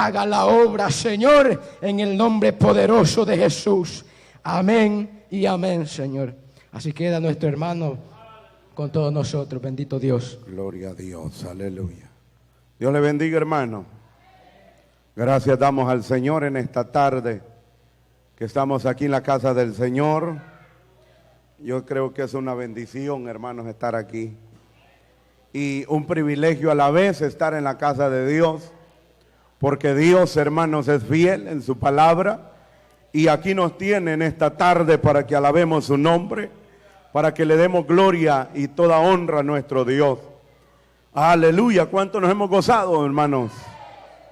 haga la obra, Señor, en el nombre poderoso de Jesús. Amén y amén, Señor. Así queda nuestro hermano con todos nosotros. Bendito Dios. Gloria a Dios, aleluya. Dios le bendiga, hermano. Gracias damos al Señor en esta tarde que estamos aquí en la casa del Señor. Yo creo que es una bendición, hermanos, estar aquí. Y un privilegio a la vez estar en la casa de Dios, porque Dios, hermanos, es fiel en su palabra. Y aquí nos tiene en esta tarde para que alabemos su nombre, para que le demos gloria y toda honra a nuestro Dios. Aleluya, ¿cuánto nos hemos gozado, hermanos?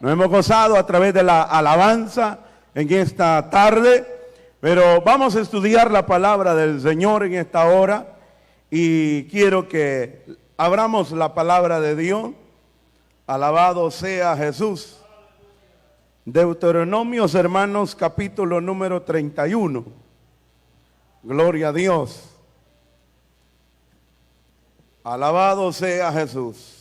Nos hemos gozado a través de la alabanza en esta tarde, pero vamos a estudiar la palabra del Señor en esta hora y quiero que abramos la palabra de Dios. Alabado sea Jesús. Deuteronomios, hermanos, capítulo número 31. Gloria a Dios. Alabado sea Jesús.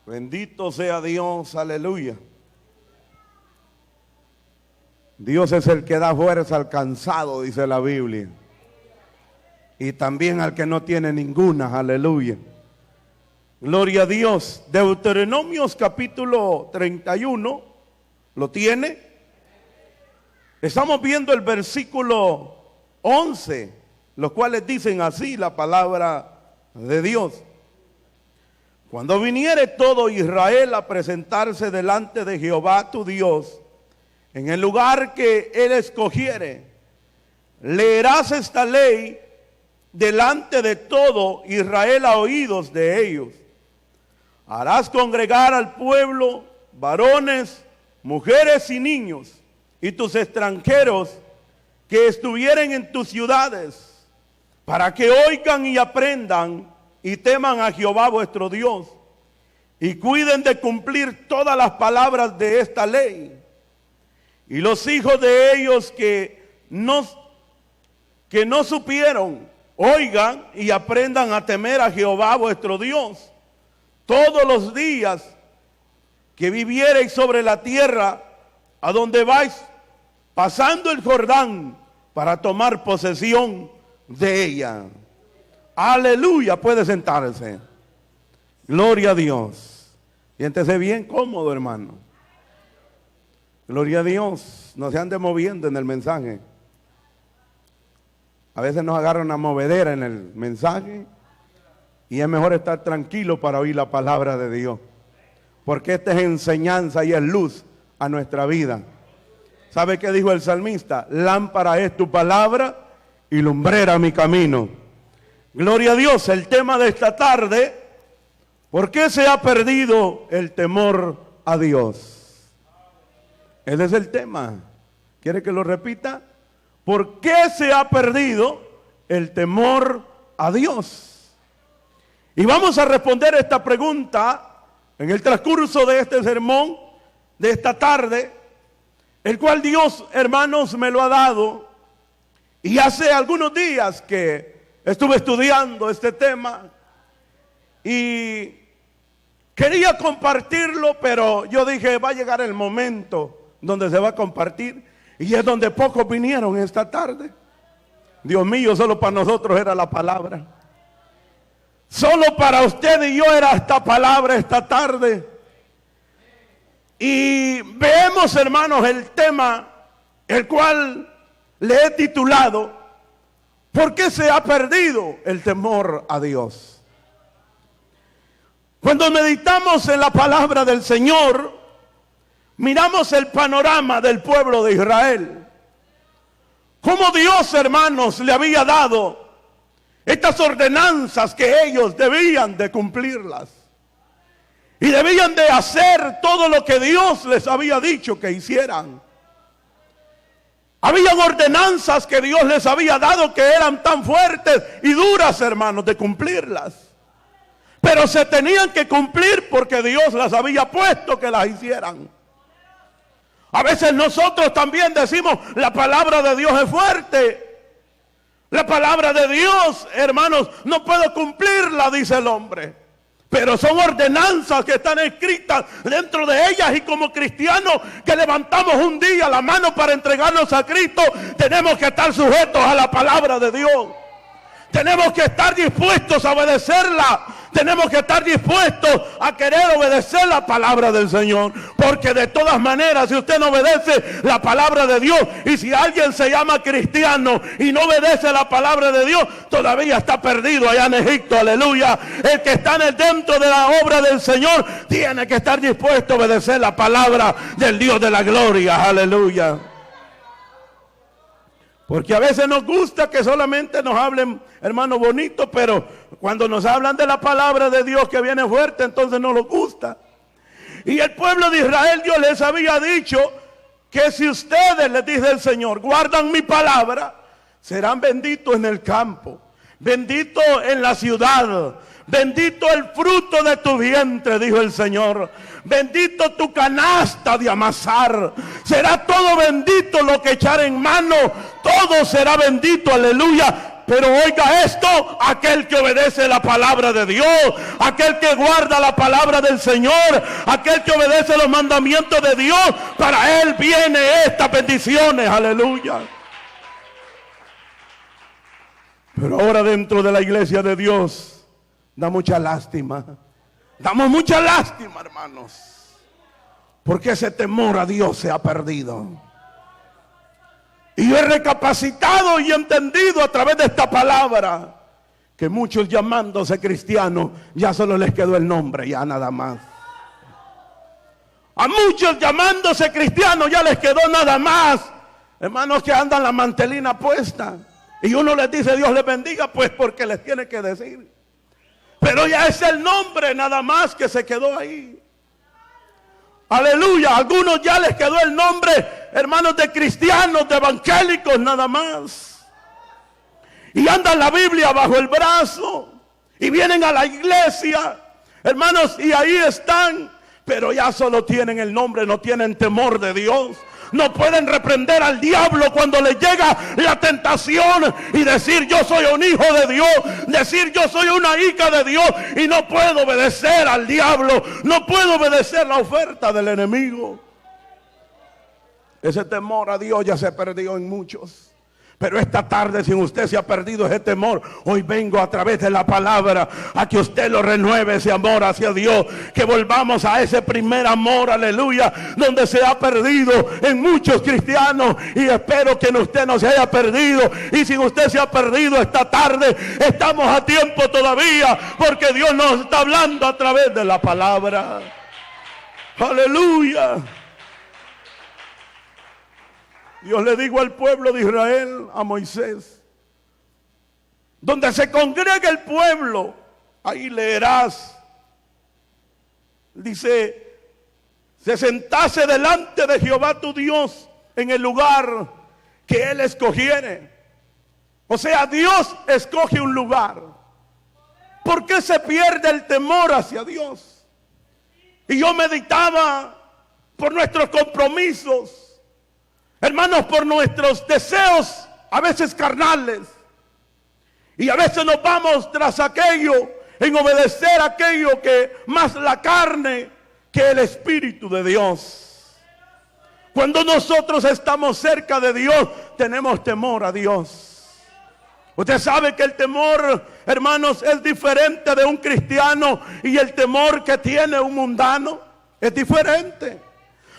Bendito sea Dios, aleluya. Dios es el que da fuerza al cansado, dice la Biblia. Y también al que no tiene ninguna, aleluya. Gloria a Dios. Deuteronomios capítulo 31, ¿lo tiene? Estamos viendo el versículo 11, los cuales dicen así la palabra de Dios. Cuando viniere todo Israel a presentarse delante de Jehová tu Dios, en el lugar que él escogiere, leerás esta ley delante de todo Israel a oídos de ellos. Harás congregar al pueblo, varones, mujeres y niños, y tus extranjeros que estuvieren en tus ciudades, para que oigan y aprendan y teman a Jehová vuestro Dios, y cuiden de cumplir todas las palabras de esta ley. Y los hijos de ellos que no supieron, oigan y aprendan a temer a Jehová vuestro Dios todos los días que viviereis sobre la tierra a donde vais pasando el Jordán para tomar posesión de ella. Aleluya, puede sentarse. Gloria a Dios. Siéntese bien cómodo, hermano. Gloria a Dios. No se ande moviendo en el mensaje. A veces nos agarra una movedera en el mensaje y es mejor estar tranquilo para oír la palabra de Dios, porque esta es enseñanza y es luz a nuestra vida. ¿Sabe qué dijo el salmista? Lámpara es tu palabra y lumbrera mi camino. Gloria a Dios. El tema de esta tarde: ¿por qué se ha perdido el temor a Dios? Ese es el tema. ¿Quiere que lo repita? ¿Por qué se ha perdido el temor a Dios? Y vamos a responder esta pregunta en el transcurso de este sermón, de esta tarde, el cual Dios, hermanos, me lo ha dado. Y hace algunos días que estuve estudiando este tema y quería compartirlo, pero yo dije, va a llegar el momento donde se va a compartir, y es donde pocos vinieron esta tarde. Dios mío, solo para nosotros era la palabra. Solo para usted y yo era esta palabra esta tarde. Y vemos, hermanos, el tema, el cual le he titulado: ¿por qué se ha perdido el temor a Dios? Cuando meditamos en la palabra del Señor, miramos el panorama del pueblo de Israel. Cómo Dios, hermanos, le había dado estas ordenanzas que ellos debían de cumplirlas. Y debían de hacer todo lo que Dios les había dicho que hicieran. Habían ordenanzas que Dios les había dado que eran tan fuertes y duras, hermanos, de cumplirlas. Pero se tenían que cumplir porque Dios las había puesto que las hicieran. A veces nosotros también decimos, la palabra de Dios es fuerte. La palabra de Dios, hermanos, no puedo cumplirla, dice el hombre. Pero son ordenanzas que están escritas dentro de ellas, y como cristianos que levantamos un día la mano para entregarnos a Cristo, tenemos que estar sujetos a la palabra de Dios. Tenemos que estar dispuestos a obedecerla. Tenemos que estar dispuestos a querer obedecer la palabra del Señor. Porque de todas maneras, si usted no obedece la palabra de Dios, y si alguien se llama cristiano y no obedece la palabra de Dios, todavía está perdido allá en Egipto. Aleluya. El que está dentro de la obra del Señor tiene que estar dispuesto a obedecer la palabra del Dios de la gloria. Aleluya. Porque a veces nos gusta que solamente nos hablen, hermano, bonito, pero cuando nos hablan de la palabra de Dios que viene fuerte, entonces no nos gusta. Y el pueblo de Israel, Dios les había dicho que si ustedes, les dice el Señor, guardan mi palabra, serán benditos en el campo, benditos en la ciudad, bendito el fruto de tu vientre, dijo el Señor. Bendito tu canasta de amasar. Será todo bendito lo que echar en mano. Todo será bendito, aleluya. Pero oiga esto, aquel que obedece la palabra de Dios, aquel que guarda la palabra del Señor, aquel que obedece los mandamientos de Dios, para él viene estas bendiciones, aleluya. Pero ahora dentro de la iglesia de Dios da mucha lástima. Damos mucha lástima, hermanos, porque ese temor a Dios se ha perdido. Y yo he recapacitado y entendido a través de esta palabra que muchos llamándose cristianos ya solo les quedó el nombre, ya nada más. A muchos llamándose cristianos ya les quedó nada más. Hermanos que andan la mantelina puesta y uno les dice Dios les bendiga, pues porque les tiene que decir. Pero ya es el nombre nada más que se quedó ahí. Aleluya. A algunos ya les quedó el nombre, hermanos, de cristianos, de evangélicos nada más. Y andan la Biblia bajo el brazo. Y vienen a la iglesia, hermanos, y ahí están. Pero ya solo tienen el nombre, no tienen temor de Dios. No pueden reprender al diablo cuando les llega la tentación y decir yo soy un hijo de Dios, decir yo soy una hija de Dios, y no puedo obedecer al diablo, no puedo obedecer la oferta del enemigo. Ese temor a Dios ya se perdió en muchos. Pero esta tarde, si usted se ha perdido ese temor, hoy vengo a través de la palabra a que usted lo renueve, ese amor hacia Dios, que volvamos a ese primer amor, aleluya, donde se ha perdido en muchos cristianos, y espero que usted no se haya perdido. Y si usted se ha perdido esta tarde, estamos a tiempo todavía, porque Dios nos está hablando a través de la palabra. Aleluya. Dios le dijo al pueblo de Israel, a Moisés, donde se congrega el pueblo, ahí leerás, dice, se sentase delante de Jehová tu Dios en el lugar que él escogiere. O sea, Dios escoge un lugar. ¿Por qué se pierde el temor hacia Dios? Y yo meditaba por nuestros compromisos, hermanos, por nuestros deseos, a veces carnales. Y a veces nos vamos tras aquello, en obedecer aquello que más la carne que el Espíritu de Dios. Cuando nosotros estamos cerca de Dios, tenemos temor a Dios. Usted sabe que el temor, hermanos, es diferente de un cristiano, y el temor que tiene un mundano es diferente.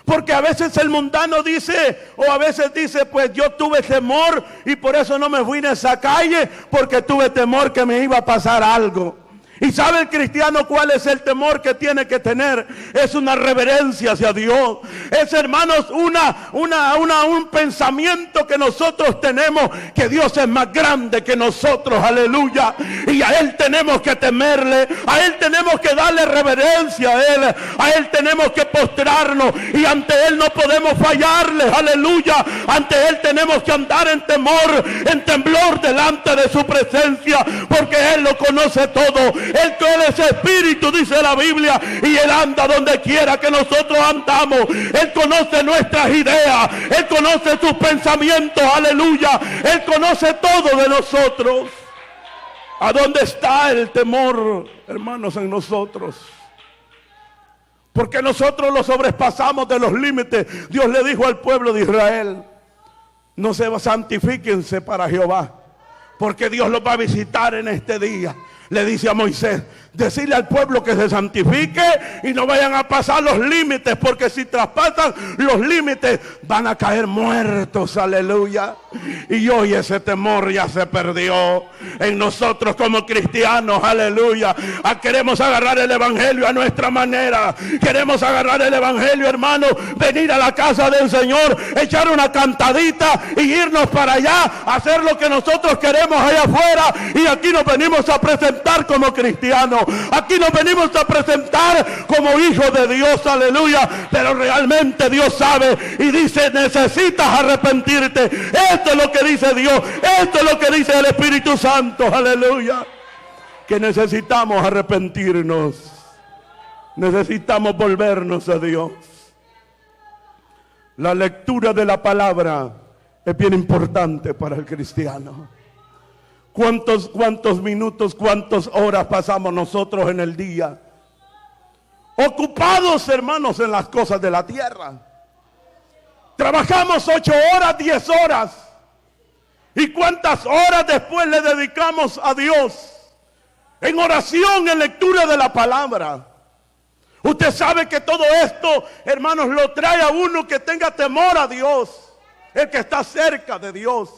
Porque a veces el mundano dice, o a veces dice, pues yo tuve temor y por eso no me fui en esa calle, porque tuve temor que me iba a pasar algo. ¿Y sabe el cristiano cuál es el temor que tiene que tener? Es una reverencia hacia Dios. Es, hermanos, un pensamiento que nosotros tenemos, que Dios es más grande que nosotros, aleluya. Y a Él tenemos que temerle, a Él tenemos que darle reverencia a Él tenemos que postrarnos, y ante Él no podemos fallarle, aleluya. Ante Él tenemos que andar en temor, en temblor delante de su presencia, porque Él lo conoce todo. Él es espíritu, dice la Biblia, y Él anda donde quiera que nosotros andamos. Él conoce nuestras ideas, Él conoce sus pensamientos, aleluya. Él conoce todo de nosotros. ¿A dónde está el temor, hermanos, en nosotros? Porque nosotros lo sobrepasamos de los límites. Dios le dijo al pueblo de Israel: no se santifíquense para Jehová, porque Dios los va a visitar en este día. Le dice a Moisés: decirle al pueblo que se santifique y no vayan a pasar los límites, porque si traspasan los límites van a caer muertos. Aleluya. Y hoy ese temor ya se perdió en nosotros como cristianos. Aleluya. Queremos agarrar el evangelio a nuestra manera. Queremos agarrar el evangelio, hermano, venir a la casa del Señor, echar una cantadita y irnos para allá, hacer lo que nosotros queremos allá afuera, y aquí nos venimos a presentar como cristianos. Aquí nos venimos a presentar como hijos de Dios, aleluya. Pero realmente Dios sabe y dice: necesitas arrepentirte. Esto es lo que dice Dios, esto es lo que dice el Espíritu Santo, aleluya. Que necesitamos arrepentirnos, necesitamos volvernos a Dios. La lectura de la palabra es bien importante para el cristiano. ¿Cuántos minutos, cuántas horas pasamos nosotros en el día ocupados, hermanos, en las cosas de la tierra? Trabajamos 8 horas, 10 horas. ¿Y cuántas horas después le dedicamos a Dios en oración, en lectura de la palabra? Usted sabe que todo esto, hermanos, lo trae a uno que tenga temor a Dios, el que está cerca de Dios.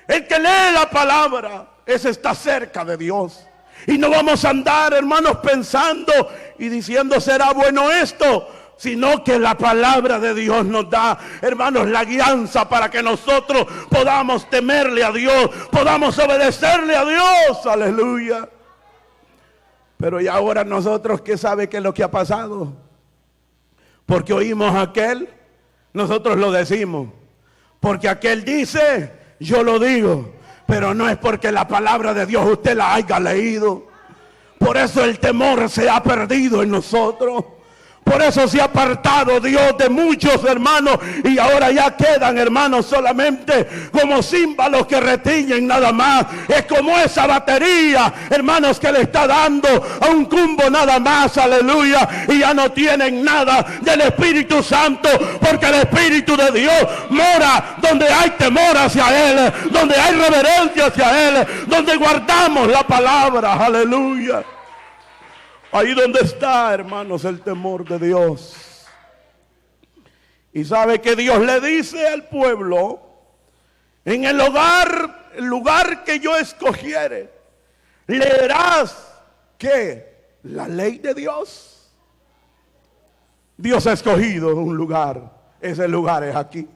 El que lee la palabra, ese está cerca de Dios. Y no vamos a andar, hermanos, pensando y diciendo: ¿será bueno esto? Sino que la palabra de Dios nos da, hermanos, la guianza para que nosotros podamos temerle a Dios, podamos obedecerle a Dios. Aleluya. Pero y ahora nosotros, ¿qué sabe qué es lo que ha pasado? Porque oímos a aquel, nosotros lo decimos. Porque aquel dice, yo lo digo. Pero no es porque la palabra de Dios usted la haya leído. Por eso el temor se ha perdido en nosotros. Por eso se ha apartado Dios de muchos, hermanos, y ahora ya quedan, hermanos, solamente como címbalos que retiñen nada más. Es como esa batería, hermanos, que le está dando a un cumbo nada más, aleluya, y ya no tienen nada del Espíritu Santo, porque el Espíritu de Dios mora donde hay temor hacia Él, donde hay reverencia hacia Él, donde guardamos la palabra, aleluya. Ahí donde está, hermanos, el temor de Dios. Y sabe que Dios le dice al pueblo: en el lugar que yo escogiere, leerás ¿qué? La ley de Dios. Dios ha escogido un lugar. Ese lugar es aquí,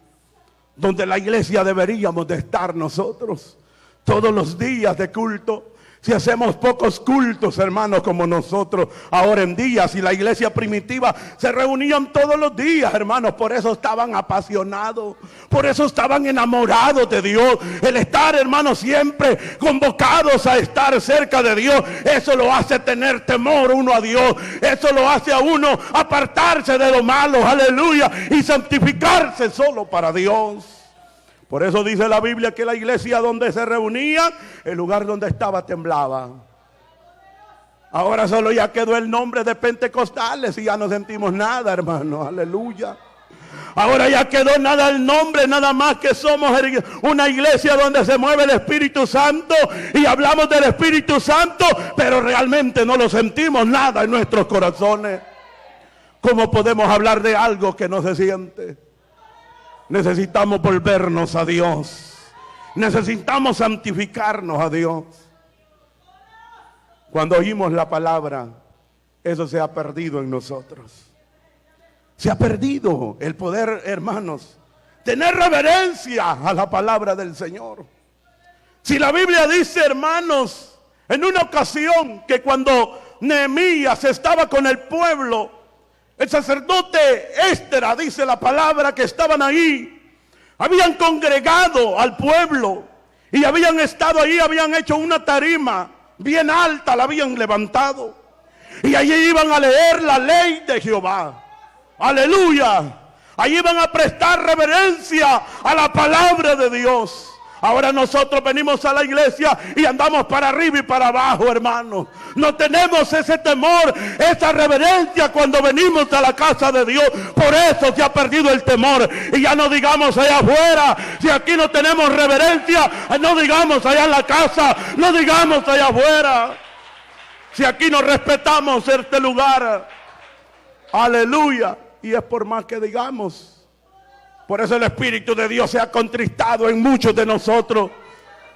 donde la iglesia deberíamos de estar nosotros todos los días de culto. Si hacemos pocos cultos, hermanos, como nosotros ahora en día, si la iglesia primitiva se reunían todos los días, hermanos, por eso estaban apasionados, por eso estaban enamorados de Dios. El estar, hermanos, siempre convocados a estar cerca de Dios, eso lo hace tener temor uno a Dios, eso lo hace a uno apartarse de lo malo, aleluya, y santificarse solo para Dios. Por eso dice la Biblia que la iglesia donde se reunían, el lugar donde estaba temblaba. Ahora solo ya quedó el nombre de pentecostales y ya no sentimos nada, hermano, aleluya. Ahora ya quedó nada el nombre, nada más que somos una iglesia donde se mueve el Espíritu Santo y hablamos del Espíritu Santo, pero realmente no lo sentimos nada en nuestros corazones. ¿Cómo podemos hablar de algo que no se siente? Necesitamos volvernos a Dios. Necesitamos santificarnos a Dios. Cuando oímos la palabra, eso se ha perdido en nosotros. Se ha perdido el poder, hermanos, tener reverencia a la palabra del Señor. Si la Biblia dice, hermanos, en una ocasión que cuando Nehemías estaba con el pueblo, el sacerdote Esdras, dice la palabra, que estaban ahí, habían congregado al pueblo y habían estado ahí, habían hecho una tarima bien alta, la habían levantado y allí iban a leer la ley de Jehová. Aleluya. Allí iban a prestar reverencia a la palabra de Dios. Ahora nosotros venimos a la iglesia y andamos para arriba y para abajo, hermano. No tenemos ese temor, esa reverencia cuando venimos a la casa de Dios. Por eso se ha perdido el temor. Y ya no digamos allá afuera, si aquí no tenemos reverencia, no digamos allá en la casa, no digamos allá afuera. Si aquí no respetamos este lugar, aleluya. Y es por más que digamos. Por eso el Espíritu de Dios se ha contristado en muchos de nosotros.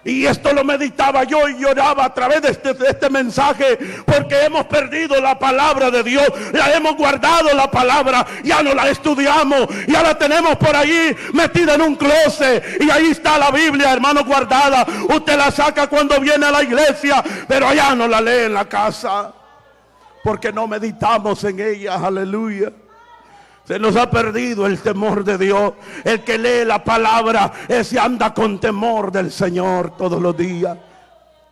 Y esto lo meditaba yo y lloraba a través de este mensaje, porque hemos perdido la palabra de Dios, la hemos guardado la palabra, ya no la estudiamos, ya la tenemos por ahí metida en un closet, y ahí está la Biblia, hermano, guardada. Usted la saca cuando viene a la iglesia, pero allá no la lee en la casa, porque no meditamos en ella, aleluya. Se nos ha perdido el temor de Dios. El que lee la palabra, ese anda con temor del Señor todos los días.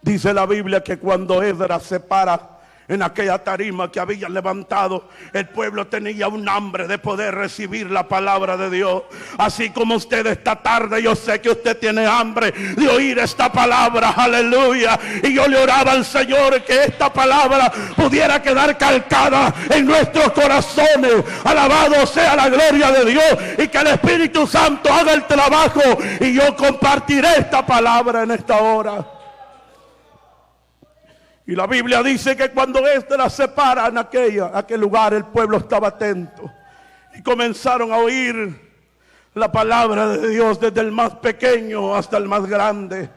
Dice la Biblia que cuando Esdras se para en aquella tarima que habían levantado, el pueblo tenía un hambre de poder recibir la palabra de Dios. Así como usted esta tarde, yo sé que usted tiene hambre de oír esta palabra, aleluya. Y yo le oraba al Señor que esta palabra pudiera quedar calcada en nuestros corazones. Alabado sea la gloria de Dios, y que el Espíritu Santo haga el trabajo, y yo compartiré esta palabra en esta hora. Y la Biblia dice que cuando Esdras se para en aquel lugar, el pueblo estaba atento. Y comenzaron a oír la palabra de Dios desde el más pequeño hasta el más grande.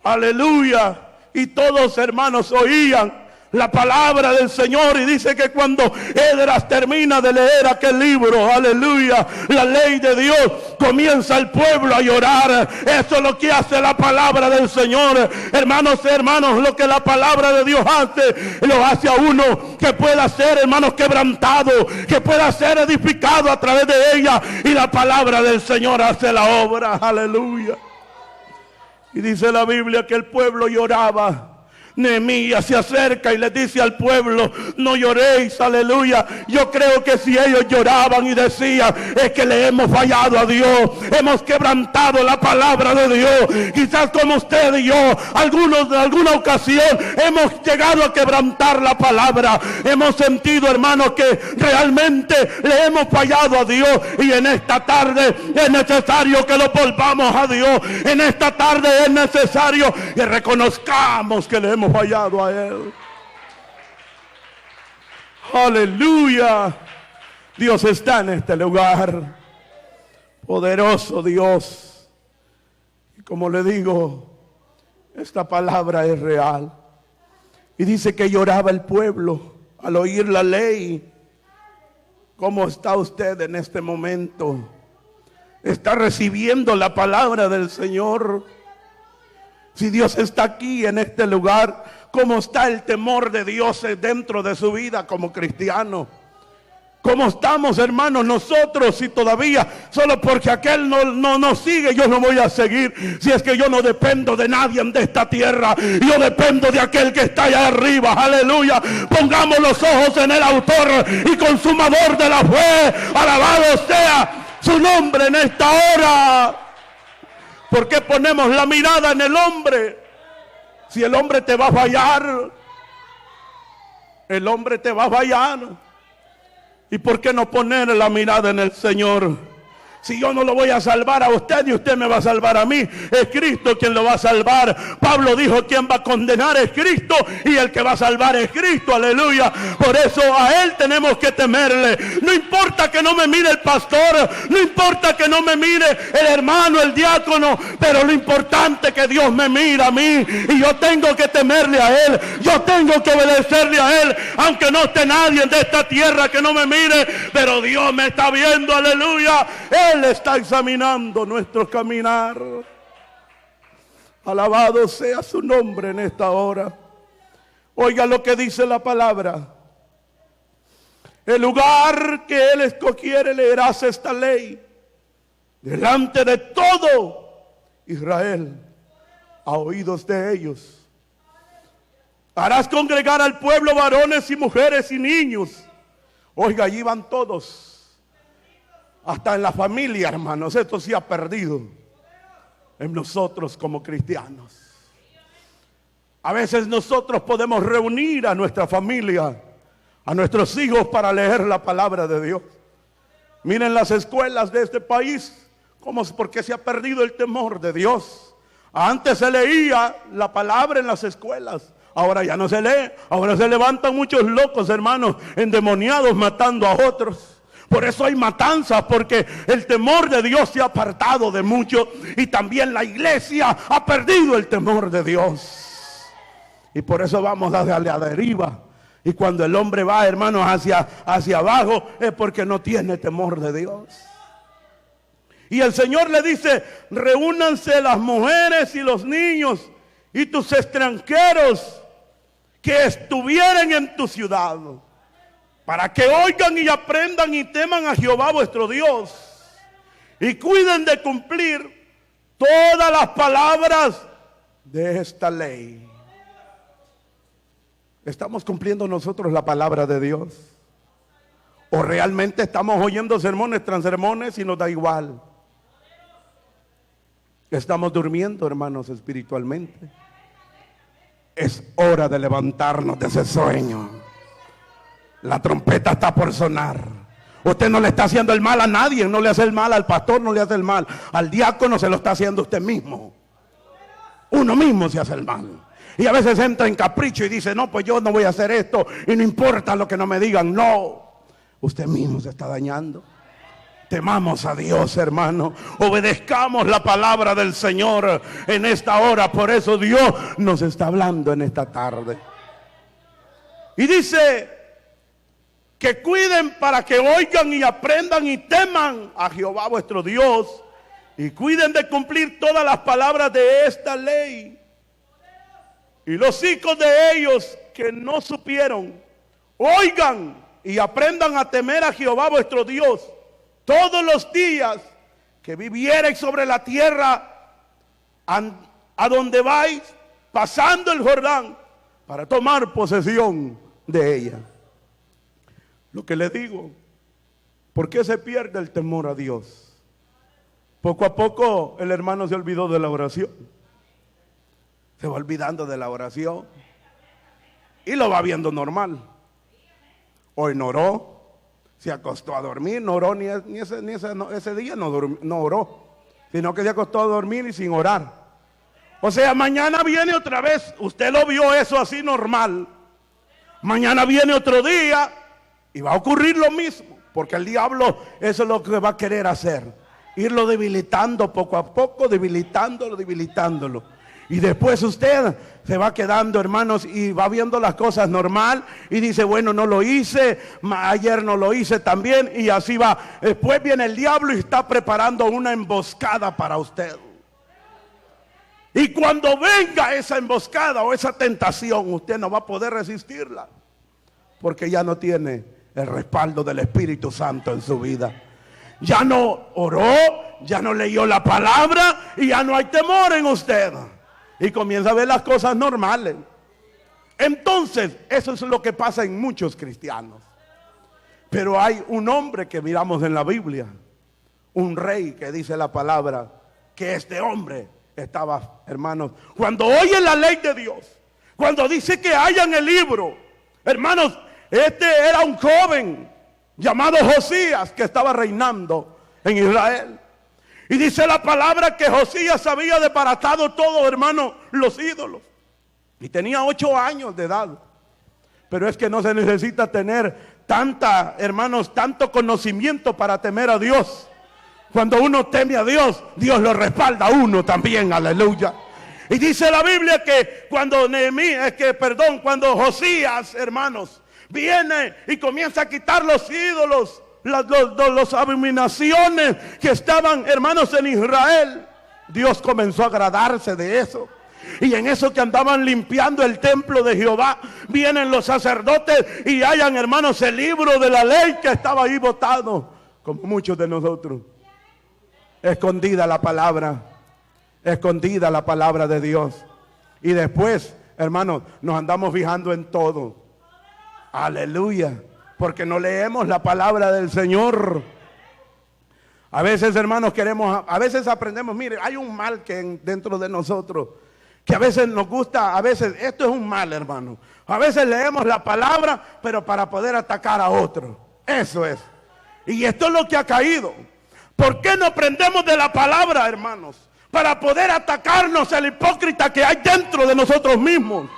Aleluya. Y todos, hermanos, oían la palabra del Señor. Y dice que cuando Esdras termina de leer aquel libro, aleluya, la ley de Dios, comienza el pueblo a llorar. Eso es lo que hace la palabra del Señor, hermanos, lo que la palabra de Dios hace, lo hace a uno que pueda ser, hermanos, quebrantado, que pueda ser edificado a través de ella. Y la palabra del Señor hace la obra, aleluya. Y dice la Biblia que el pueblo lloraba. Nehemías se acerca y le dice al pueblo: no lloréis, aleluya. Yo creo que si ellos lloraban y decían, es que le hemos fallado a Dios, hemos quebrantado la palabra de Dios. Quizás como usted y yo, algunos de alguna ocasión hemos llegado a quebrantar la palabra. Hemos sentido, hermanos, que realmente le hemos fallado a Dios. Y en esta tarde es necesario que lo volvamos a Dios. En esta tarde es necesario que reconozcamos que le hemos fallado a Él. Aleluya. Dios está en este lugar. Poderoso Dios. Y como le digo, esta palabra es real. Y dice que lloraba el pueblo al oír la ley. ¿Cómo está usted en este momento? ¿Está recibiendo la palabra del Señor? Si Dios está aquí en este lugar, ¿cómo está el temor de Dios dentro de su vida como cristiano? ¿Cómo estamos, hermanos, nosotros? Si todavía, solo porque aquel no nos sigue, yo no voy a seguir. Si es que yo no dependo de nadie de esta tierra, yo dependo de aquel que está allá arriba, aleluya. Pongamos los ojos en el autor y consumador de la fe. Alabado sea su nombre en esta hora. ¿Por qué ponemos la mirada en el hombre? Si el hombre te va a fallar, el hombre te va a fallar. ¿Y por qué no poner la mirada en el Señor? Si yo no lo voy a salvar a usted y usted me va a salvar a mí, es Cristo quien lo va a salvar. Pablo dijo: quien va a condenar es Cristo, y el que va a salvar es Cristo, aleluya. Por eso a Él tenemos que temerle. No importa que no me mire el pastor, no importa que no me mire el hermano, el diácono, pero lo importante es que Dios me mira a mí, y yo tengo que temerle a Él, yo tengo que obedecerle a Él, aunque no esté nadie de esta tierra que no me mire, pero Dios me está viendo, aleluya. Él está examinando nuestro caminar. Alabado sea su nombre en esta hora. Oiga lo que dice la palabra: el lugar que Él escogiere leerás esta ley delante de todo Israel a oídos de ellos. Harás congregar al pueblo varones y mujeres y niños. Oiga, allí van todos. Hasta en la familia, hermanos, esto se ha perdido. en nosotros como cristianos. A veces nosotros podemos reunir a nuestra familia, a nuestros hijos para leer la palabra de Dios. Miren las escuelas de este país, porque se ha perdido el temor de Dios. Antes se leía la palabra en las escuelas, ahora ya no se lee. Ahora se levantan muchos locos, hermanos, endemoniados, matando a otros. Por eso hay matanzas, porque el temor de Dios se ha apartado de muchos, y también la iglesia ha perdido el temor de Dios. Y por eso vamos hacia la deriva. Y cuando el hombre va, hermanos, hacia abajo, es porque no tiene temor de Dios. Y el Señor le dice: reúnanse las mujeres y los niños y tus extranjeros que estuvieren en tu ciudad, para que oigan y aprendan y teman a Jehová vuestro Dios, y cuiden de cumplir todas las palabras de esta ley. ¿Estamos cumpliendo nosotros la palabra de Dios? ¿O realmente estamos oyendo sermones tras sermones y nos da igual? Estamos durmiendo, hermanos, espiritualmente. Es hora de levantarnos de ese sueño. La trompeta está por sonar. Usted no le está haciendo el mal a nadie, no le hace el mal al pastor, no le hace el mal al diácono, se lo está haciendo usted mismo. Uno mismo se hace el mal. Y a veces entra en capricho y dice: no, pues yo no voy a hacer esto, y no importa lo que no me digan. No, usted mismo se está dañando. Temamos a Dios, hermano. Obedezcamos la palabra del Señor en esta hora. Por eso Dios nos está hablando en esta tarde. Y dice que cuiden para que oigan y aprendan y teman a Jehová vuestro Dios, y cuiden de cumplir todas las palabras de esta ley. Y los hijos de ellos que no supieron, oigan y aprendan a temer a Jehová vuestro Dios todos los días que viviereis sobre la tierra a donde vais, pasando el Jordán, para tomar posesión de ella. Lo que le digo, ¿por qué se pierde el temor a Dios? Poco a poco el hermano se olvidó de la oración. Se va olvidando de la oración y lo va viendo normal. Hoy no oró, se acostó a dormir, no oró ese día, no oró, sino que se acostó a dormir y sin orar. O sea, mañana viene otra vez. Usted lo vio eso así normal. Mañana viene otro día y va a ocurrir lo mismo, porque el diablo eso es lo que va a querer hacer, irlo debilitando poco a poco, debilitándolo. Y después usted se va quedando, hermanos, y va viendo las cosas normal y dice: bueno, no lo hice, ayer no lo hice también, y así va. Después viene el diablo y está preparando una emboscada para usted. Y cuando venga esa emboscada o esa tentación, usted no va a poder resistirla, porque ya no tiene el respaldo del Espíritu Santo en su vida. Ya no oró, ya no leyó la palabra y ya no hay temor en usted. Y comienza a ver las cosas normales. Entonces, eso es lo que pasa en muchos cristianos. Pero hay un hombre que miramos en la Biblia, un rey, que dice la palabra que este hombre estaba, hermanos, cuando oye la ley de Dios, cuando dice que hayan el libro, hermanos, este era un joven llamado Josías que estaba reinando en Israel. Y dice la palabra que Josías había desbaratado todo, hermano, los ídolos. Y tenía 8 años de edad. Pero es que no se necesita tener tanto conocimiento para temer a Dios. Cuando uno teme a Dios, Dios lo respalda a uno también, aleluya. Y dice la Biblia que cuando cuando Josías, hermanos, viene y comienza a quitar los ídolos, las abominaciones que estaban, hermanos, en Israel, Dios comenzó a agradarse de eso. Y en eso que andaban limpiando el templo de Jehová, vienen los sacerdotes y hallan, hermanos, el libro de la ley que estaba ahí botado, como muchos de nosotros. Escondida la palabra de Dios. Y después, hermanos, nos andamos fijando en todo. Aleluya. Porque no leemos la palabra del Señor. A veces, hermanos, a veces aprendemos, mire, hay un mal dentro de nosotros, que a veces nos gusta, a veces, esto es un mal, hermano. A veces leemos la palabra, pero para poder atacar a otro. Eso es. Y esto es lo que ha caído. ¿Por qué no aprendemos de la palabra, hermanos? Para poder atacarnos al hipócrita que hay dentro de nosotros mismos.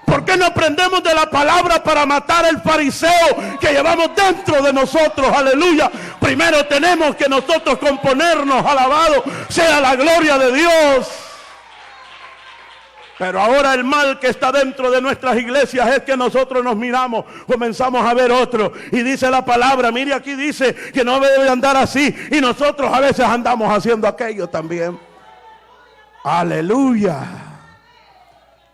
¿Por qué no aprendemos de la palabra para matar al fariseo que llevamos dentro de nosotros? Aleluya. Primero tenemos que nosotros componernos, alabado sea la gloria de Dios. Pero ahora el mal que está dentro de nuestras iglesias es que nosotros nos miramos, comenzamos a ver otro. Y dice la palabra, mire aquí dice que no debe andar así. Y nosotros a veces andamos haciendo aquello también. Aleluya.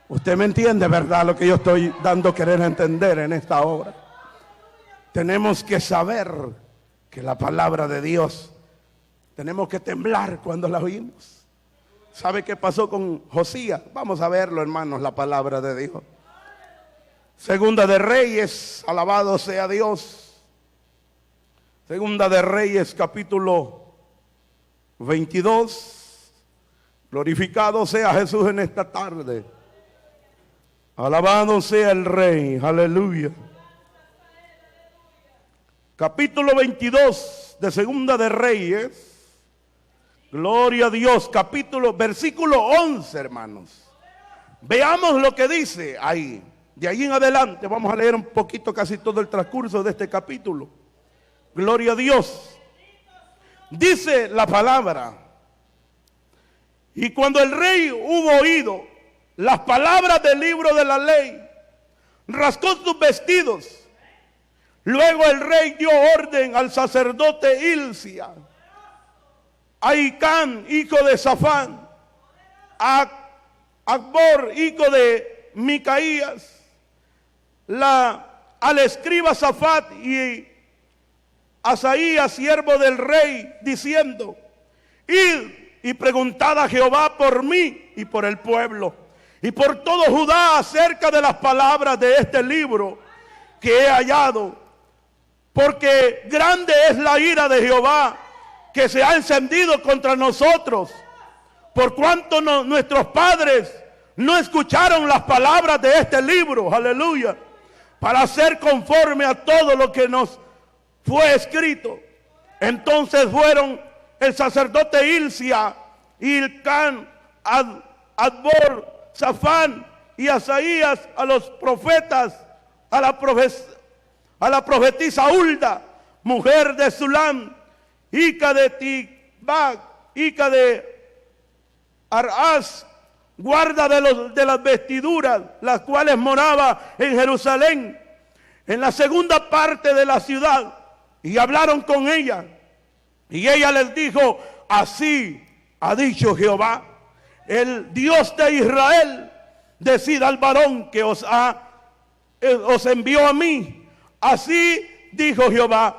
Usted me entiende, ¿verdad? Lo que yo estoy dando a querer entender en esta hora. Tenemos que saber que la palabra de Dios, tenemos que temblar cuando la oímos. ¿Sabe qué pasó con Josías? Vamos a verlo, hermanos, la palabra de Dios. Segunda de Reyes, alabado sea Dios. Segunda de Reyes, capítulo 22. Glorificado sea Jesús en esta tarde. Alabado sea el Rey, aleluya. Capítulo 22 de Segunda de Reyes. Gloria a Dios, versículo 11, hermanos. Veamos lo que dice ahí. De ahí en adelante vamos a leer un poquito, casi todo el transcurso de este capítulo. Gloria a Dios. Dice la palabra: y cuando el rey hubo oído las palabras del libro de la ley, rascó sus vestidos. Luego el rey dio orden al sacerdote Hilcia, a Icán, hijo de Safán, a Acbor, hijo de Micaías, al escriba Safat y Asaías, siervo del rey, diciendo: id y preguntad a Jehová por mí y por el pueblo y por todo Judá acerca de las palabras de este libro que he hallado, porque grande es la ira de Jehová que se ha encendido contra nosotros, por cuanto nuestros padres no escucharon las palabras de este libro, aleluya, para hacer conforme a todo lo que nos fue escrito. Entonces fueron el sacerdote Hilcia, Hilcán, Adbor, Safán y Asaías a los profetas, a la profetisa Hulda, mujer de Sulam, hija de Tibag, hija de Arás, guarda de las vestiduras, las cuales moraba en Jerusalén, en la segunda parte de la ciudad, y hablaron con ella. Y ella les dijo: así ha dicho Jehová, el Dios de Israel, decid al varón que os envió a mí. Así dijo Jehová: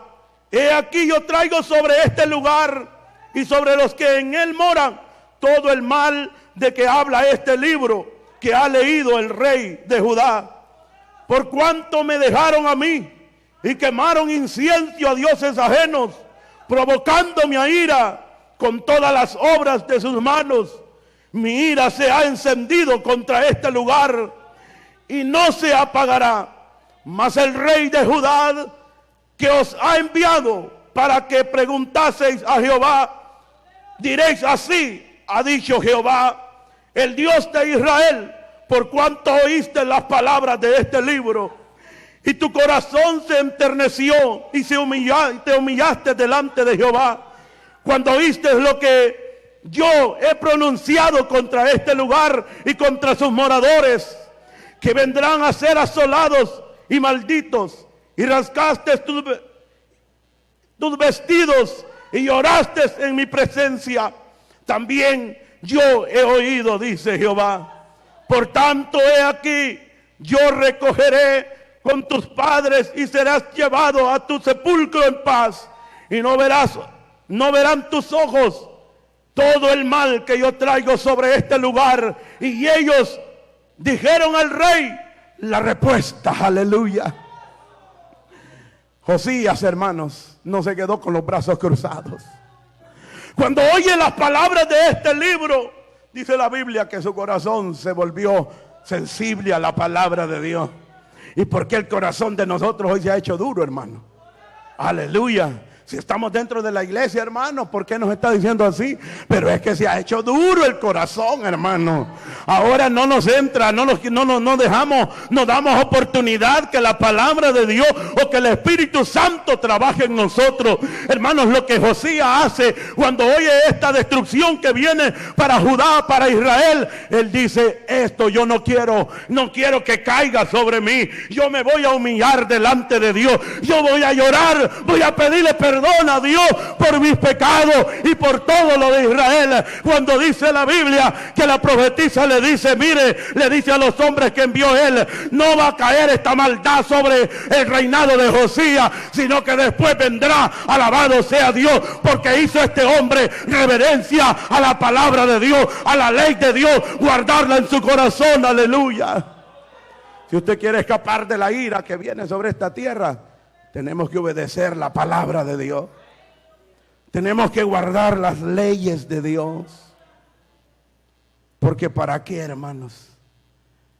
he aquí yo traigo sobre este lugar y sobre los que en él moran todo el mal de que habla este libro que ha leído el rey de Judá, por cuanto me dejaron a mí y quemaron incienso a dioses ajenos, provocándome a ira con todas las obras de sus manos. Mi ira se ha encendido contra este lugar y no se apagará. Mas el rey de Judá, que os ha enviado para que preguntaseis a Jehová, diréis: así ha dicho Jehová, el Dios de Israel, por cuanto oíste las palabras de este libro, y tu corazón se enterneció y te humillaste delante de Jehová, cuando oíste lo que yo he pronunciado contra este lugar y contra sus moradores, que vendrán a ser asolados y malditos, y rascaste tus vestidos y lloraste en mi presencia. También yo he oído, dice Jehová. Por tanto, he aquí, yo recogeré con tus padres y serás llevado a tu sepulcro en paz, y no verán tus ojos todo el mal que yo traigo sobre este lugar. Y ellos dijeron al rey la respuesta, aleluya. Josías, hermanos, no se quedó con los brazos cruzados. Cuando oye las palabras de este libro, dice la Biblia que su corazón se volvió sensible a la palabra de Dios. ¿Y por qué el corazón de nosotros hoy se ha hecho duro, hermano? Aleluya. Si estamos dentro de la iglesia, hermano, ¿por qué nos está diciendo así? Pero es que se ha hecho duro el corazón, hermano. Ahora no nos entra, no dejamos, no damos oportunidad que la palabra de Dios o que el Espíritu Santo trabaje en nosotros. Hermanos, lo que Josías hace cuando oye esta destrucción que viene para Judá, para Israel, él dice: esto yo no quiero que caiga sobre mí. Yo me voy a humillar delante de Dios. Yo voy a llorar, voy a pedirle perdón a Dios por mis pecados y por todo lo de Israel. Cuando dice la Biblia que la profetisa le dice, mire, le dice a los hombres que envió él: no va a caer esta maldad sobre el reinado de Josías, sino que después vendrá, alabado sea Dios, porque hizo este hombre reverencia a la palabra de Dios, a la ley de Dios, guardarla en su corazón. Aleluya. Si usted quiere escapar de la ira que viene sobre esta tierra, tenemos que obedecer la palabra de Dios. Tenemos que guardar las leyes de Dios. Porque ¿para qué, hermanos?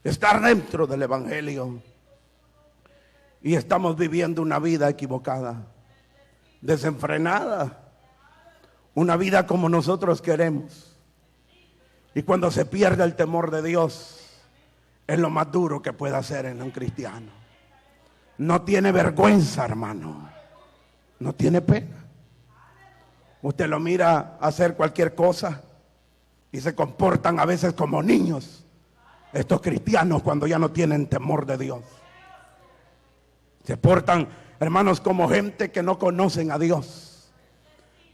Estar dentro del evangelio y estamos viviendo una vida equivocada, desenfrenada, una vida como nosotros queremos. Y cuando se pierde el temor de Dios, es lo más duro que puede hacer en un cristiano. No tiene vergüenza, hermano. No tiene pena. Usted lo mira hacer cualquier cosa y se comportan a veces como niños. Estos cristianos, cuando ya no tienen temor de Dios, se portan, hermanos, como gente que no conocen a Dios.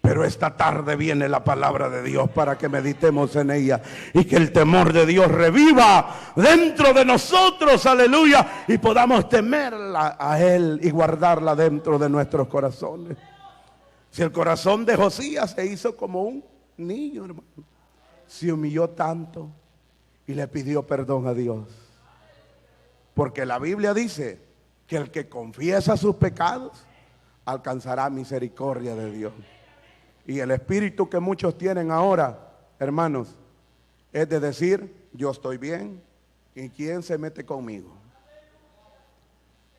Pero esta tarde viene la palabra de Dios para que meditemos en ella y que el temor de Dios reviva dentro de nosotros, aleluya, y podamos temerla a Él y guardarla dentro de nuestros corazones. Si el corazón de Josías se hizo como un niño, hermano, se humilló tanto y le pidió perdón a Dios. Porque la Biblia dice que el que confiesa sus pecados alcanzará misericordia de Dios. Y el espíritu que muchos tienen ahora, hermanos, es de decir: yo estoy bien, ¿y quién se mete conmigo?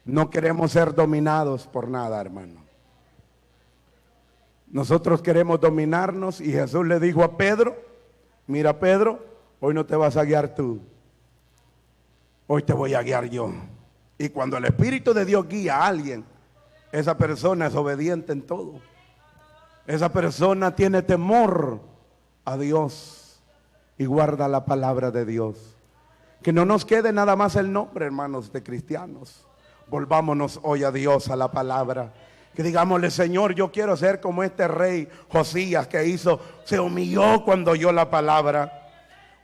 No queremos ser dominados por nada, hermano. Nosotros queremos dominarnos, y Jesús le dijo a Pedro: mira, Pedro, hoy no te vas a guiar tú, hoy te voy a guiar yo. Y cuando el Espíritu de Dios guía a alguien, esa persona es obediente en todo. Esa persona tiene temor a Dios y guarda la palabra de Dios. Que no nos quede nada más el nombre, hermanos, de cristianos. Volvámonos hoy a Dios, a la palabra. Que digámosle: Señor, yo quiero ser como este rey Josías que se humilló cuando oyó la palabra.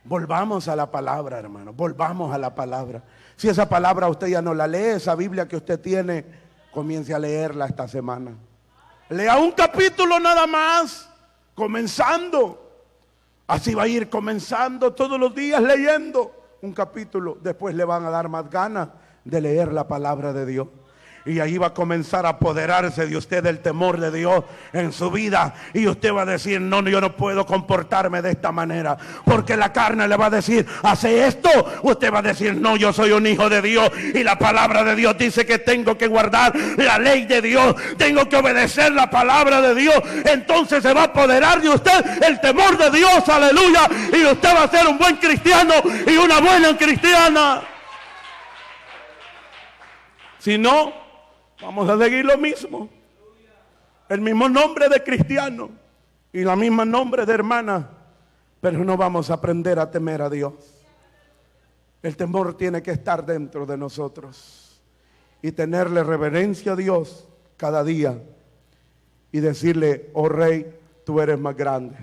Volvamos a la palabra, hermano. Volvamos a la palabra. Si esa palabra usted ya no la lee, esa Biblia que usted tiene, comience a leerla esta semana. Lea un capítulo nada más, comenzando. Así va a ir comenzando todos los días leyendo un capítulo. Después le van a dar más ganas de leer la palabra de Dios. Y ahí va a comenzar a apoderarse de usted el temor de Dios en su vida. Y usted va a decir: no, yo no puedo comportarme de esta manera, porque la carne le va a decir: hace esto. Usted va a decir: no, yo soy un hijo de Dios, y la palabra de Dios dice que tengo que guardar la ley de Dios, tengo que obedecer la palabra de Dios. Entonces se va a apoderar de usted el temor de Dios, aleluya. Y usted va a ser un buen cristiano y una buena cristiana. Si no, vamos a seguir lo mismo. El mismo nombre de cristiano y la misma nombre de hermana, pero no vamos a aprender a temer a Dios. El temor tiene que estar dentro de nosotros y tenerle reverencia a Dios cada día y decirle: oh Rey, tú eres más grande.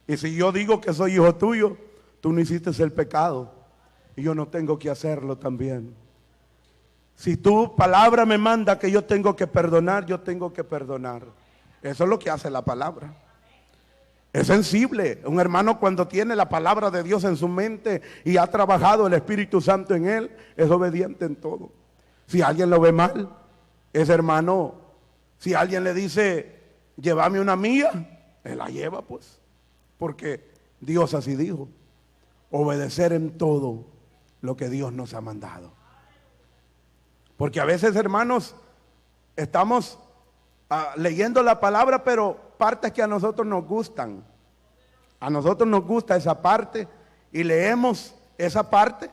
Y si yo digo que soy hijo tuyo, tú no hiciste el pecado y yo no tengo que hacerlo también. Si tu palabra me manda que yo tengo que perdonar, yo tengo que perdonar. Eso es lo que hace la palabra. Es sensible. Un hermano, cuando tiene la palabra de Dios en su mente y ha trabajado el Espíritu Santo en él, es obediente en todo. Si alguien lo ve mal, ese hermano, si alguien le dice: llévame una mía, Él la lleva pues, porque Dios así dijo, obedecer en todo lo que Dios nos ha mandado. Porque a veces, hermanos, estamos leyendo la palabra, pero partes que a nosotros nos gustan. A nosotros nos gusta esa parte y leemos esa parte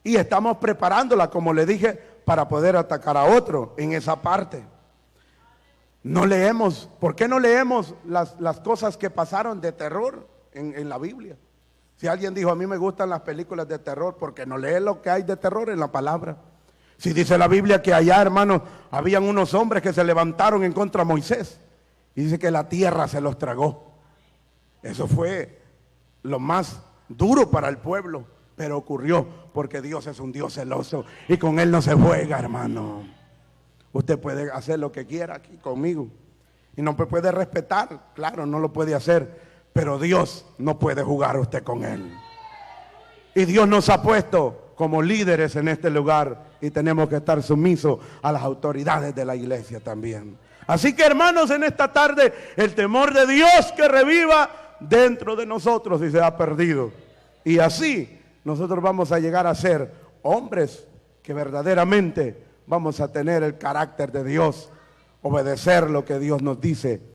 y estamos preparándola, como le dije, para poder atacar a otro en esa parte. No leemos. ¿Por qué no leemos las cosas que pasaron de terror en la Biblia? Si alguien dijo, a mí me gustan las películas de terror, porque no lee lo que hay de terror en la palabra. Si dice la Biblia que allá, hermanos, habían unos hombres que se levantaron en contra de Moisés y dice que la tierra se los tragó. Eso fue lo más duro para el pueblo, pero ocurrió porque Dios es un Dios celoso y con Él no se juega, hermano. Usted puede hacer lo que quiera aquí conmigo y no me puede respetar, claro, no lo puede hacer, pero Dios no puede jugar usted con Él. Y Dios nos ha puesto como líderes en este lugar y tenemos que estar sumisos a las autoridades de la iglesia también. Así que, hermanos, en esta tarde el temor de Dios que reviva dentro de nosotros si se ha perdido. Y así nosotros vamos a llegar a ser hombres que verdaderamente vamos a tener el carácter de Dios, obedecer lo que Dios nos dice.